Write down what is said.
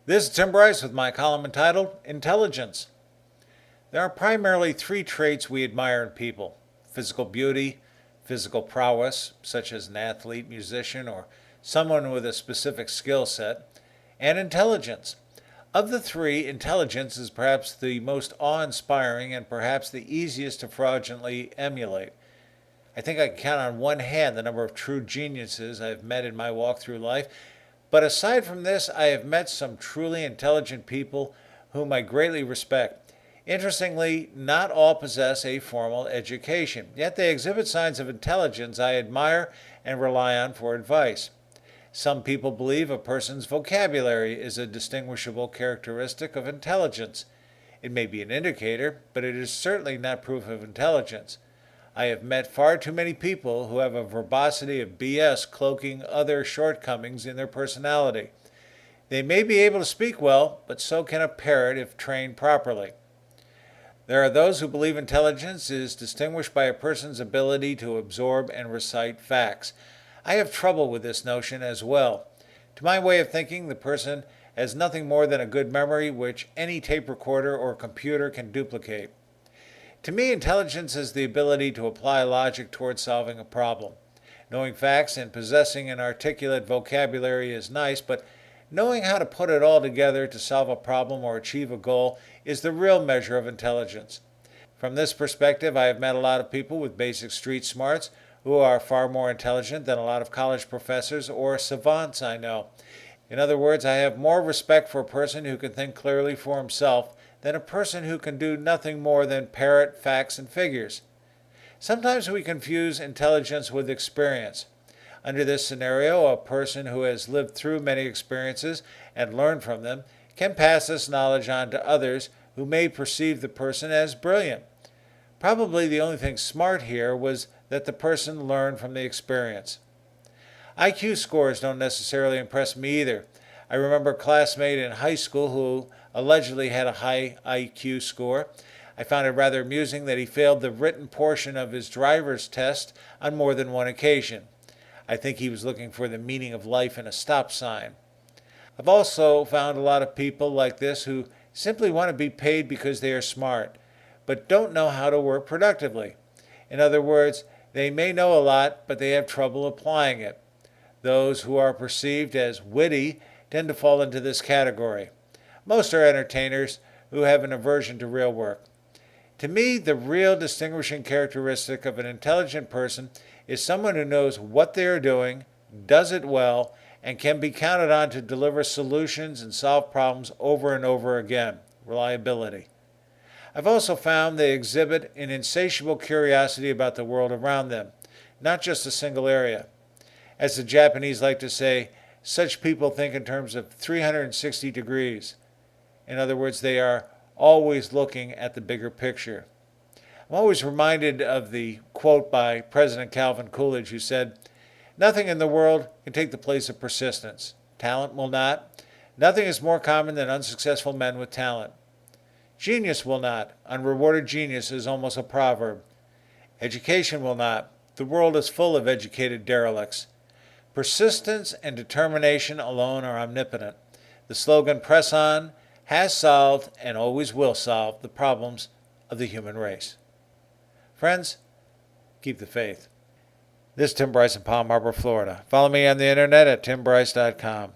This is Tim Bryce with my column entitled Intelligence. There are primarily three traits we admire in people: physical beauty, physical prowess, such as an athlete, musician, or someone with a specific skill set, and intelligence. Of the three, intelligence is perhaps the most awe-inspiring and perhaps the easiest to fraudulently emulate. I think I can count on one hand the number of true geniuses I have met in my walk through life. But aside from this, I have met some truly intelligent people whom I greatly respect. Interestingly, not all possess a formal education, yet they exhibit signs of intelligence I admire and rely on for advice. Some people believe a person's vocabulary is a distinguishable characteristic of intelligence. It may be an indicator, but it is certainly not proof of intelligence. I have met far too many people who have a verbosity of BS cloaking other shortcomings in their personality. They may be able to speak well, but so can a parrot if trained properly. There are those who believe intelligence is distinguished by a person's ability to absorb and recite facts. I have trouble with this notion as well. To my way of thinking, the person has nothing more than a good memory which any tape recorder or computer can duplicate. To me, intelligence is the ability to apply logic towards solving a problem. Knowing facts and possessing an articulate vocabulary is nice, but knowing how to put it all together to solve a problem or achieve a goal is the real measure of intelligence. From this perspective, I have met a lot of people with basic street smarts who are far more intelligent than a lot of college professors or savants I know. In other words, I have more respect for a person who can think clearly for himself than a person who can do nothing more than parrot facts and figures. Sometimes we confuse intelligence with experience. Under this scenario, a person who has lived through many experiences and learned from them can pass this knowledge on to others who may perceive the person as brilliant. Probably the only thing smart here was that the person learned from the experience. IQ scores don't necessarily impress me either. I remember a classmate in high school who allegedly had a high IQ score. I found it rather amusing that he failed the written portion of his driver's test on more than one occasion. I think he was looking for the meaning of life in a stop sign. I've also found a lot of people like this who simply want to be paid because they are smart, but don't know how to work productively. In other words, they may know a lot, but they have trouble applying it. Those who are perceived as witty tend to fall into this category. Most are entertainers who have an aversion to real work. To me, the real distinguishing characteristic of an intelligent person is someone who knows what they are doing, does it well, and can be counted on to deliver solutions and solve problems over and over again. Reliability. I've also found they exhibit an insatiable curiosity about the world around them, not just a single area. As the Japanese like to say, such people think in terms of 360 degrees. In other words, they are always looking at the bigger picture. I'm always reminded of the quote by President Calvin Coolidge, who said, "Nothing in the world can take the place of persistence. Talent will not. Nothing is more common than unsuccessful men with talent. Genius will not. Unrewarded genius is almost a proverb. Education will not. The world is full of educated derelicts. Persistence and determination alone are omnipotent. The slogan 'Press On' has solved and always will solve the problems of the human race." Friends, keep the faith. This is Tim Bryce in Palm Harbor, Florida. Follow me on the internet at timbryce.com.